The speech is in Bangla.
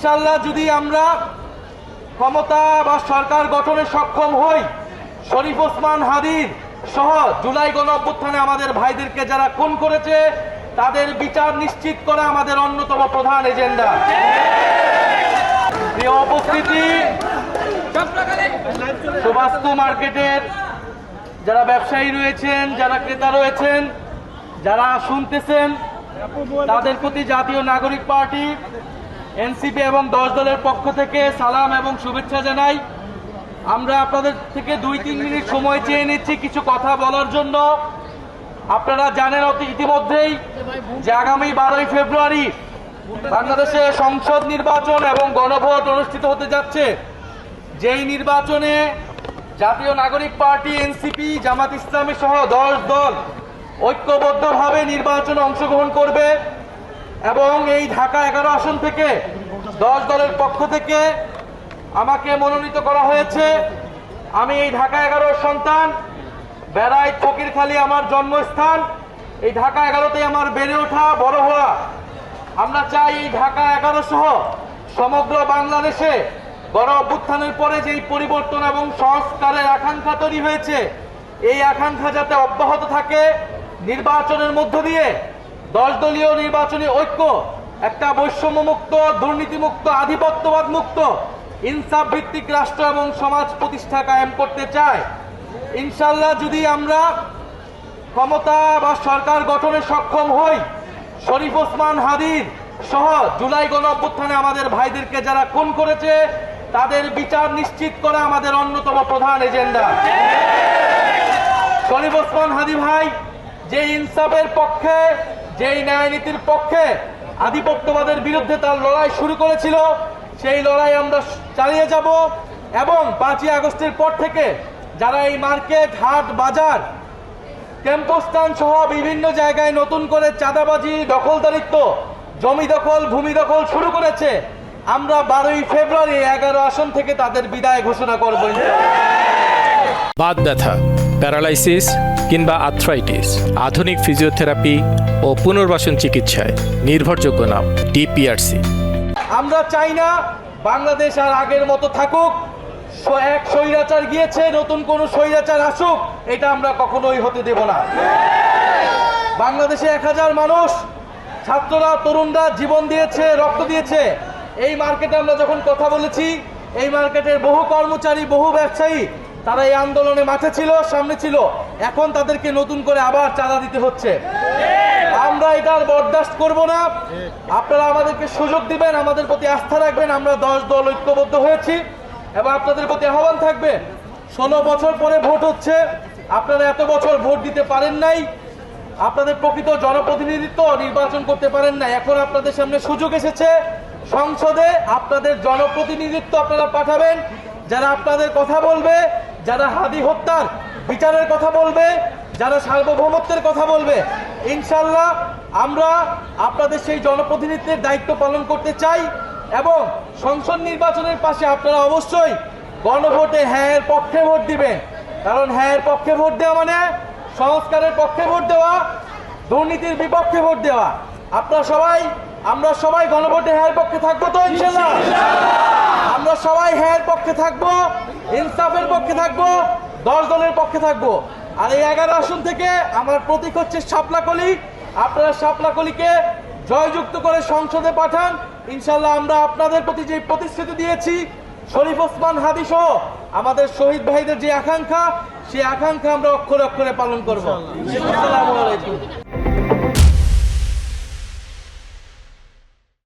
ইনশাআল্লাহ যদি আমরা ক্ষমতা বা সরকার গঠনে সক্ষম হই, শরীফ ওসমান হাদির সহ জুলাই গণঅভ্যুত্থানে আমাদের ভাইদেরকে যারা খুন করেছে তাদের বিচার নিশ্চিত করা আমাদের অন্যতম প্রধান এজেন্ডা। প্রিয় উপস্থিতি, সুবাস্তু মার্কেটের যারা ব্যবসায়ী রয়েছেন, যারা ক্রেতা রয়েছেন, যারা শুনতেছেন, তাদের প্রতি জাতীয় নাগরিক পার্টি এনসিপি এবং 10 দলের পক্ষ থেকে সালাম এবং শুভেচ্ছা জানাই। আমরা আপনাদের থেকে 2-3 মিনিট সময় চেয়ে নিচ্ছি কিছু কথা বলার জন্য। আপনারা জানেন ইতিমধ্যেই যে আগামী 12ই ফেব্রুয়ারি বাংলাদেশে সংসদ নির্বাচন এবং গণভোট অনুষ্ঠিত হতে যাচ্ছে। যেই নির্বাচনে জাতীয় নাগরিক পার্টি এনসিপি, জামাত ইসলামী সহ 10 দল ঐক্যবদ্ধভাবে নির্বাচনে অংশগ্রহণ করবে এবং এই ঢাকা 11 আসন থেকে 10 দলের পক্ষ থেকে আমাকে মনোনীত করা হয়েছে। আমি এই ঢাকা 11 সন্তান, বেড়াই ফকিরখালী আমার জন্মস্থান, এই ঢাকা 11তেই আমার বেড়ে ওঠা, বড় হওয়া। আমরা চাই এই ঢাকা 11 সহ সমগ্র বাংলাদেশে গণ অভ্যুত্থানের পরে যেই পরিবর্তন এবং সংস্কারের আকাঙ্ক্ষা তৈরি হয়েছে, এই আকাঙ্ক্ষা যাতে অব্যাহত থাকে। নির্বাচনের মধ্য দিয়ে 10 দলীয় নির্বাচনী ঐক্য একটা বৈষম্যমুক্ত, দুর্নীতিমুক্ত, আধিপত্যবাদ মুক্ত, ইনসাফ ভিত্তিক রাষ্ট্র এবং সমাজ প্রতিষ্ঠা কায়েম করতে চায়। ইনশাআল্লাহ যদি আমরা ক্ষমতা বা সরকার গঠনে সক্ষম হই, শরীফ ওসমান হাদির সহ জুলাই গণঅভ্যুত্থানে আমাদের ভাইদেরকে যারা খুন করেছে তাদের বিচার নিশ্চিত করা আমাদের অন্যতম প্রধান এজেন্ডা। শরীফ ওসমান হাদি ভাই যে ইনসাফের পক্ষে, যেই ন্যায় নীতির পক্ষে, আধিপত্যবাদের বিরুদ্ধে তার লড়াই শুরু করেছিল, সেই লড়াই আমরা চালিয়ে যাব। এবং 5ই আগস্টের পর থেকে যারা এই মার্কেট, হাট, বাজার, ক্যাম্পস্থান সহ বিভিন্ন জায়গায় নতুন করে চাঁদাবাজি, দখলদারিত্ব, জমি দখল, ভূমি দখল শুরু করেছে, আমরা 12ই ফেব্রুয়ারি 11 আসন থেকে তাদের বিদায় ঘোষণা করব। বাত ব্যথা, প্যারালাইসিস কিংবা আর্থ্রাইটিস, আধুনিক ফিজিওথেরাপি ও পুনর্বাসন চিকিৎসায় নির্ভরযোগ্য নাম ডিপিআরসি। আমরা চাই না বাংলাদেশ আর আগের মতো থাকুক। এক স্বৈরাচার গিয়েছে, নতুন কোন স্বৈরাচার আসুক, এটা আমরা কখনোই হতে দেব না। বাংলাদেশে 1000 মানুষ, ছাত্ররা, তরুণরা জীবন দিয়েছে, রক্ত দিয়েছে। এই মার্কেটে আমরা যখন কথা বলেছি, এই মার্কেটের বহু কর্মচারী, বহু ব্যবসায়ী তারা এই আন্দোলনে মাঠে ছিল, সামনে ছিল। এখন তাদেরকে নতুন করে আবার চাঁদা দিতে হচ্ছে। আমরা এটার বরদাস্ত করব না। আপনারা আমাদেরকে সুযোগ দিবেন, আমাদের প্রতি আস্থা রাখবেন। আমরা 10 দল ঐক্যবদ্ধ হয়েছি এবং আপনাদের প্রতি আহ্বান থাকবে, 16 বছর পরে ভোট হচ্ছে, আপনারা এত বছর ভোট দিতে পারেন নাই, আপনাদের প্রকৃত জনপ্রতিনিধিত্ব নির্বাচন করতে পারেন নাই। এখন আপনাদের সামনে সুযোগ এসেছে, সংসদে আপনাদের জনপ্রতিনিধিত্ব আপনারা পাঠাবেন, যারা আপনাদের কথা বলবে, যারা হাদি হত্যার বিচারের কথা বলবে, যারা সার্বভৌমত্বের কথা বলবে। ইনশাআল্লাহ আমরা আপনাদের সেই জনপ্রতিনিধিত্বের দায়িত্ব পালন করতে চাই। এবং সংসদ নির্বাচনের পাশে আপনারা অবশ্যই গণভোটে হ্যাঁ এর পক্ষে ভোট দিবেন। কারণ হ্যাঁ এর পক্ষে ভোট দেওয়া মানে সংস্কারের পক্ষে ভোট দেওয়া, দুর্নীতির বিপক্ষে ভোট দেওয়া। আমরা সবাই গণভোটে হ্যাঁ এর পক্ষে থাকবো তো ইনশাআল্লাহ? আমরা সবাই হ্যাঁ এর পক্ষে থাকবো, ইনসাফের পক্ষে থাকবো, 10 দলের পক্ষে থাকবো। আর এই 11 আসন থেকে আমার প্রতীক হচ্ছে শাপলাকলি। আপনারা শাপলাকলিকে জয়যুক্ত করে সংসদে পাঠান। ইনশাআল্লাহ আমরা আপনাদের প্রতি যে প্রতিশ্রুতি দিয়েছি, শরীফ ওসমান হাদি সহ আমাদের শহীদ ভাইদের যে আকাঙ্ক্ষা, সেই আকাঙ্ক্ষা আমরা অক্ষরে অক্ষরে পালন করবো। আসসালামু আলাইকুম।